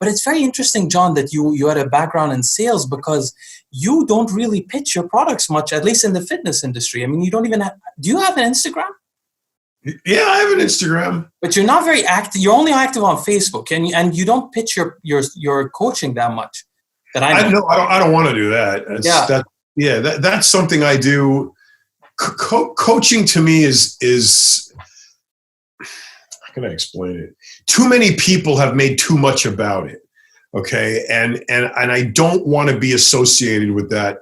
But it's very interesting, John, that you had a background in sales, because you don't really pitch your products much, at least in the fitness industry. I mean, you don't even do you have an Instagram? Yeah, I have an Instagram. But you're not very active. You're only active on Facebook, and you don't pitch your coaching that much. That I know. I don't want to do that. That's something I do. Coaching to me is how can I explain it? Too many people have made too much about it. Okay, and I don't want to be associated with that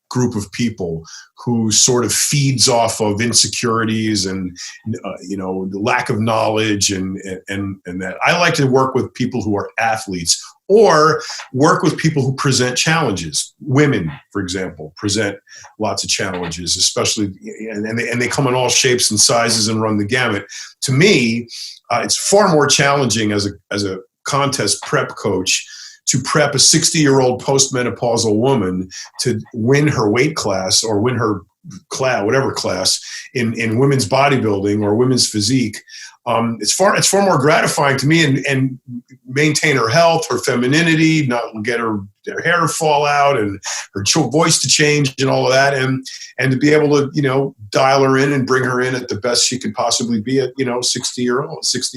group of people who sort of feeds off of insecurities and the lack of knowledge and that. I like to work with people who are athletes, or work with people who present challenges. Women, for example, present lots of challenges, especially, and they come in all shapes and sizes and run the gamut. To me, it's far more challenging as a contest prep coach to prep a 60-year-old postmenopausal woman to win her weight class or win her class, whatever class, in women's bodybuilding or women's physique. It's far more gratifying to me and maintain her health, her femininity, not get her hair to fall out and her voice to change and all of that, and to be able to dial her in and bring her in at the best she could possibly be at 60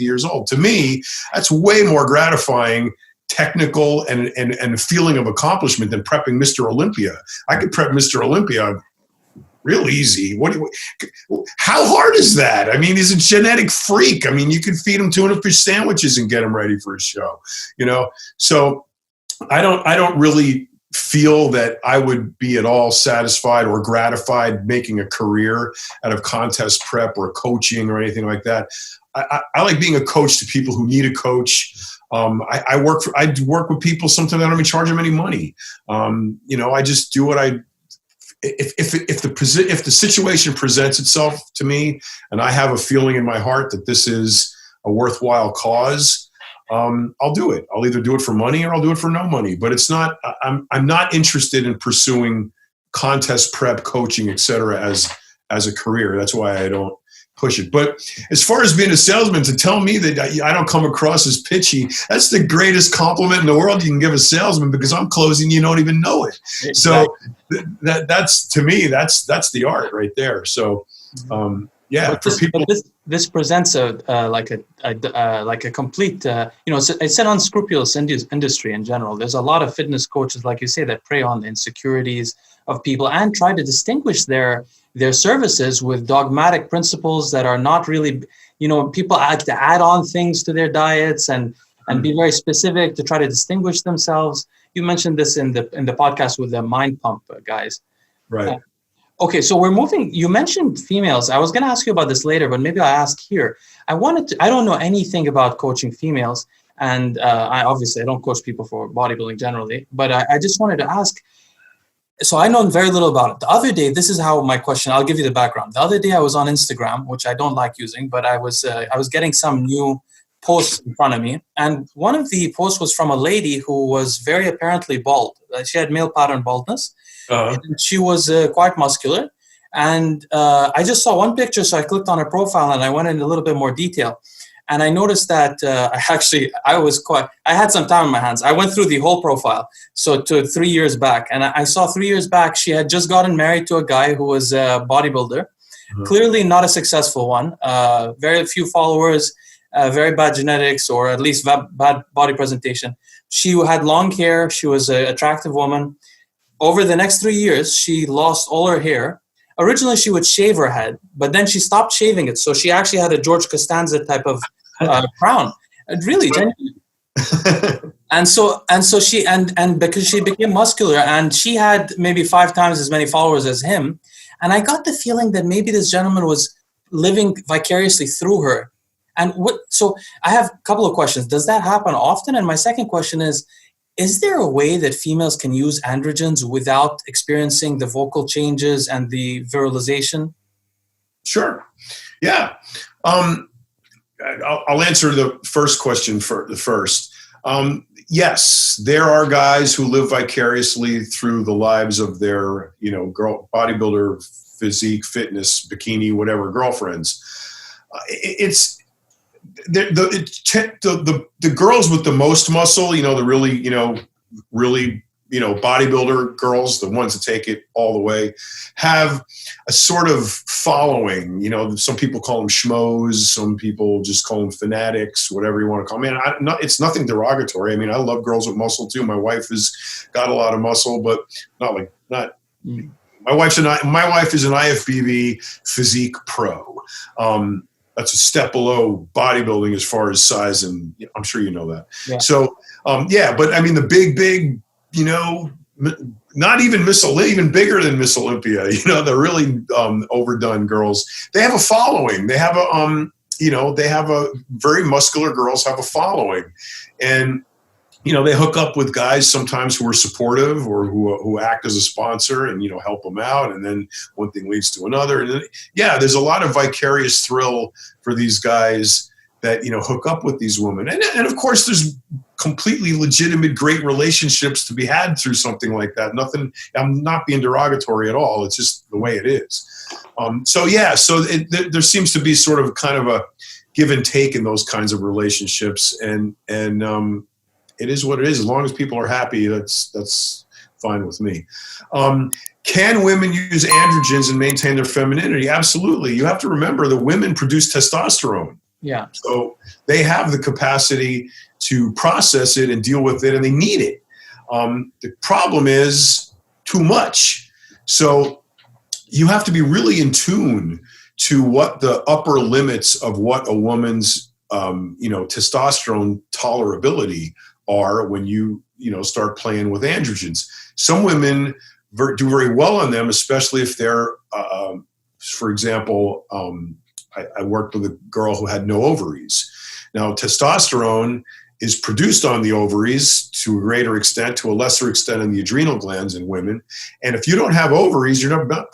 years old. To me, that's way more gratifying, technical, and a feeling of accomplishment than prepping Mr. Olympia. I could prep Mr. Olympia real easy. How hard is that? I mean, he's a genetic freak. I mean, you could feed him tuna fish sandwiches and get him ready for a show, So I don't really feel that I would be at all satisfied or gratified making a career out of contest prep or coaching or anything like that. I like being a coach to people who need a coach. I work with people. Sometimes I don't even charge them any money. I just do what if the situation presents itself to me and I have a feeling in my heart that this is a worthwhile cause, I'll do it. I'll either do it for money or I'll do it for no money. But it's not. I'm not interested in pursuing contest prep coaching, et cetera, as a career. That's why I don't push it. But as far as being a salesman, to tell me that I don't come across as pitchy, that's the greatest compliment in the world you can give a salesman, because I'm closing, you don't even know it. Exactly. So that's to me, that's the art right there. So yeah, this presents like a complete it's an unscrupulous industry in general. There's a lot of fitness coaches, like you say, that prey on the insecurities of people and try to distinguish their services with dogmatic principles that are not really, people like to add on things to their diets and be very specific to try to distinguish themselves. You mentioned this in the podcast with the Mind Pump guys. Right. Okay, so we're moving. You mentioned females. I was going to ask you about this later, but maybe I'll ask here. I don't know anything about coaching females, and I don't coach people for bodybuilding generally, but I just wanted to ask. So I know very little about it. The other day, this is how my question, I'll give you the background. The other day I was on Instagram, which I don't like using, but I was getting some new posts in front of me. And one of the posts was from a lady who was very apparently bald. She had male pattern baldness. Uh-huh. And she was quite muscular. And I just saw one picture, so I clicked on her profile and I went in a little bit more detail. And I noticed that I had some time on my hands. I went through the whole profile, so to 3 years back. And I saw 3 years back, she had just gotten married to a guy who was a bodybuilder. Mm-hmm. Clearly not a successful one. Very few followers, very bad genetics, or at least bad body presentation. She had long hair. She was an attractive woman. Over the next 3 years, she lost all her hair. Originally, she would shave her head, but then she stopped shaving it. So she actually had a George Costanza type of crown. Really, and so she because she became muscular, and she had maybe 5 times as many followers as him. And I got the feeling that maybe this gentleman was living vicariously through her. And so I have a couple of questions. Does that happen often? And my second question is there a way that females can use androgens without experiencing the vocal changes and the virilization? Sure. Yeah. I'll answer the first question first. Yes, there are guys who live vicariously through the lives of their, girl bodybuilder, physique, fitness, bikini, whatever girlfriends. the girls with the most muscle, the really, bodybuilder girls, the ones that take it all the way, have a sort of following. Some people call them schmoes, some people just call them fanatics, whatever you want to call them. It's nothing derogatory. I love girls with muscle too. My wife has got a lot of muscle, but not. My wife is an IFBB physique pro. That's a step below bodybuilding as far as size, and I'm sure you know that. Yeah. So, but the big, not even even bigger than Miss Olympia, the really overdone girls, they have a following. They have a very muscular girls have a following, and they hook up with guys sometimes who are supportive or who act as a sponsor and, help them out. And then one thing leads to another. And then, there's a lot of vicarious thrill for these guys that, hook up with these women. And of course, there's completely legitimate, great relationships to be had through something like that. I'm not being derogatory at all. It's just the way it is. There seems to be sort of kind of a give and take in those kinds of relationships. And it is what it is. As long as people are happy, that's fine with me. Can women use androgens and maintain their femininity? Absolutely. You have to remember that women produce testosterone. Yeah. So they have the capacity to process it and deal with it, and they need it. The problem is too much. So you have to be really in tune to what the upper limits of what a woman's testosterone tolerability are when you start playing with androgens. Some women do very well on them, especially if they're, for example, I worked with a girl who had no ovaries. Now, testosterone is produced on the ovaries to a greater extent, to a lesser extent in the adrenal glands in women. And if you don't have ovaries, you're not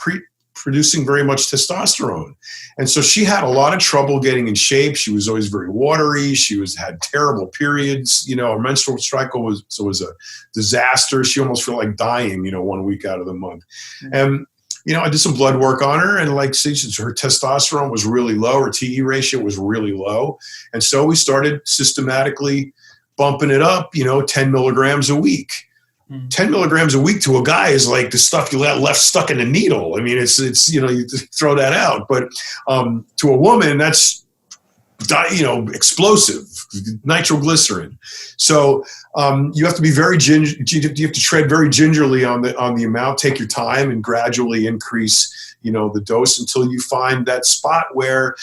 producing very much testosterone. And so she had a lot of trouble getting in shape. She was always very watery. She had terrible periods. Her menstrual cycle was a disaster. She almost felt like dying, 1 week out of the month. And, I did some blood work on her, and her testosterone was really low. Her TE ratio was really low. And so we started systematically bumping it up, 10 milligrams a week. 10 milligrams a week to a guy is like the stuff you left stuck in a needle. It's you throw that out. But to a woman, that's, explosive, nitroglycerin. So you have to be very you have to tread very gingerly on the amount, take your time and gradually increase, the dose until you find that spot where,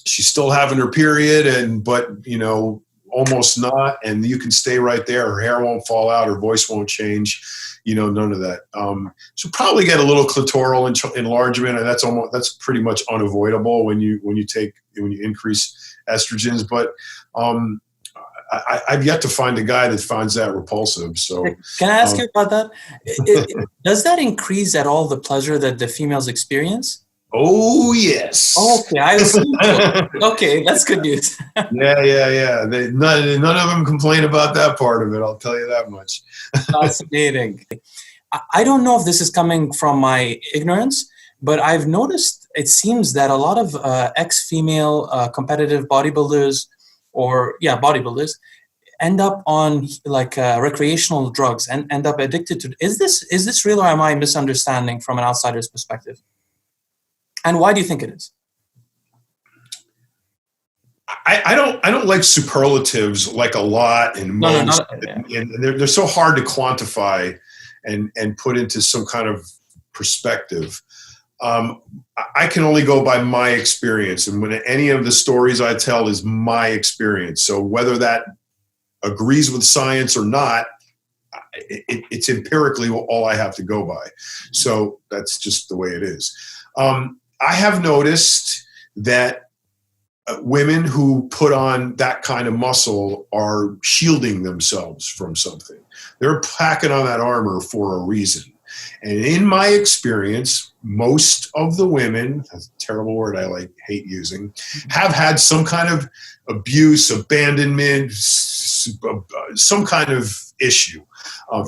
she's still having her period but almost not, and you can stay right there. Her hair won't fall out, her voice won't change, none of that. So probably get a little clitoral enlargement, and that's pretty much unavoidable when you increase estrogens. But I've yet to find a guy that finds that repulsive. So can I ask you about that? Does that increase at all the pleasure that the females experience? Oh, yes. Okay, I assume so. Okay, that's good news. Yeah. None of them complain about that part of it, I'll tell you that much. Fascinating. I don't know if this is coming from my ignorance, but I've noticed it seems that a lot of ex-female competitive bodybuilders bodybuilders end up on recreational drugs and end up addicted to. Is this real, or am I misunderstanding from an outsider's perspective? And why do you think it is? I don't like superlatives like a lot and most, and they're so hard to quantify and put into some kind of perspective. I can only go by my experience, and when any of the stories I tell is my experience. So whether that agrees with science or not, it's empirically all I have to go by. So that's just the way it is. I have noticed that women who put on that kind of muscle are shielding themselves from something. They're packing on that armor for a reason. And in my experience, most of the women, that's a terrible word I hate using, have had some kind of abuse, abandonment, some kind of issue.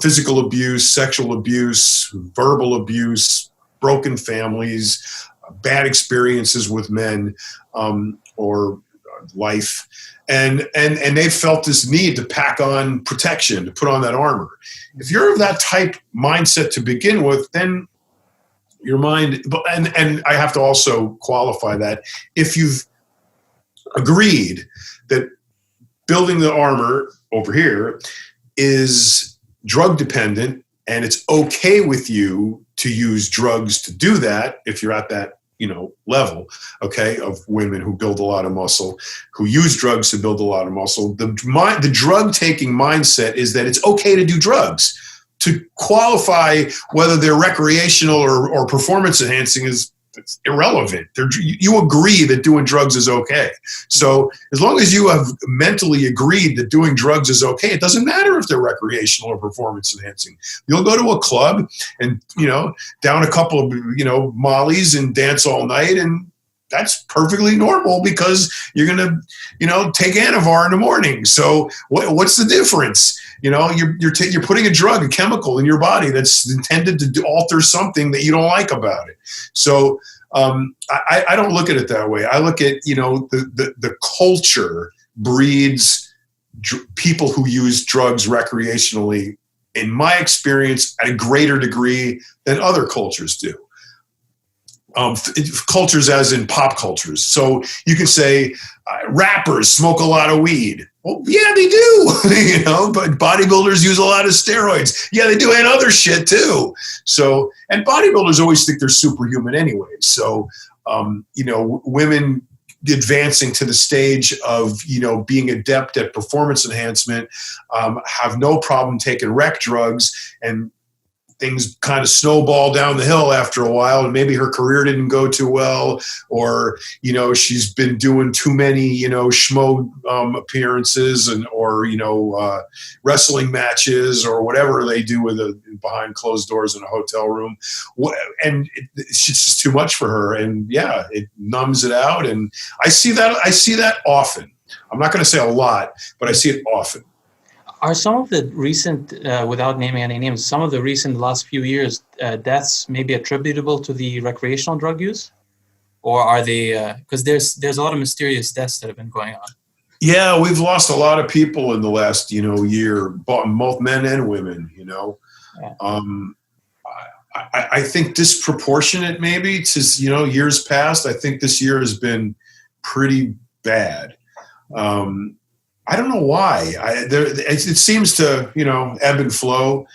Physical abuse, sexual abuse, verbal abuse, broken families, bad experiences with men, or life, and they felt this need to pack on protection, to put on that armor. If you're of that type mindset to begin with, then your mind, and I have to also qualify that, if you've agreed that building the armor over here is drug dependent, and it's okay with you to use drugs to do that, if you're at that, level, okay, of women who build a lot of muscle, who use drugs to build a lot of muscle, the drug taking mindset is that it's okay to do drugs. To qualify whether they're recreational or performance enhancing is irrelevant. You agree that doing drugs is okay. So as long as you have mentally agreed that doing drugs is okay, it doesn't matter if they're recreational or performance enhancing. You'll go to a club and, down a couple of, mollies and dance all night, and that's perfectly normal because you're going to, take Anavar in the morning. So what's the difference? You're putting a drug, a chemical in your body that's intended to alter something that you don't like about it. So I don't look at it that way. I look at, the culture breeds people who use drugs recreationally, in my experience, at a greater degree than other cultures do. Cultures as in pop cultures. So you can say rappers smoke a lot of weed. Well, yeah, they do, but bodybuilders use a lot of steroids. Yeah, they do, and other shit too. So, and bodybuilders always think they're superhuman anyway. So, women advancing to the stage of, being adept at performance enhancement, have no problem taking rec drugs, and things kind of snowball down the hill after a while, and maybe her career didn't go too well, or, she's been doing too many, schmo appearances or wrestling matches or whatever they do behind closed doors in a hotel room. And it's just too much for her. And yeah, it numbs it out. And I see that often. I'm not going to say a lot, but I see it often. Are some of the recent, without naming any names, some of the recent last few years deaths maybe attributable to the recreational drug use, or are they? Because there's a lot of mysterious deaths that have been going on. Yeah, we've lost a lot of people in the last year, both men and women. Yeah. I think disproportionate maybe to years past. I think this year has been pretty bad. I don't know why. It seems to, ebb and flow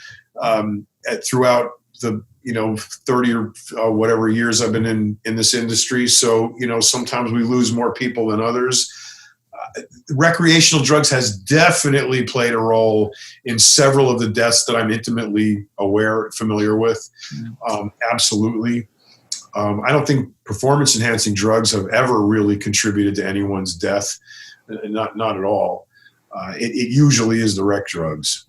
throughout the, 30 or whatever years I've been in this industry. So, sometimes we lose more people than others. Recreational drugs has definitely played a role in several of the deaths that I'm intimately familiar with. Absolutely. I don't think performance enhancing drugs have ever really contributed to anyone's death. Not at all. It usually is the rec drugs.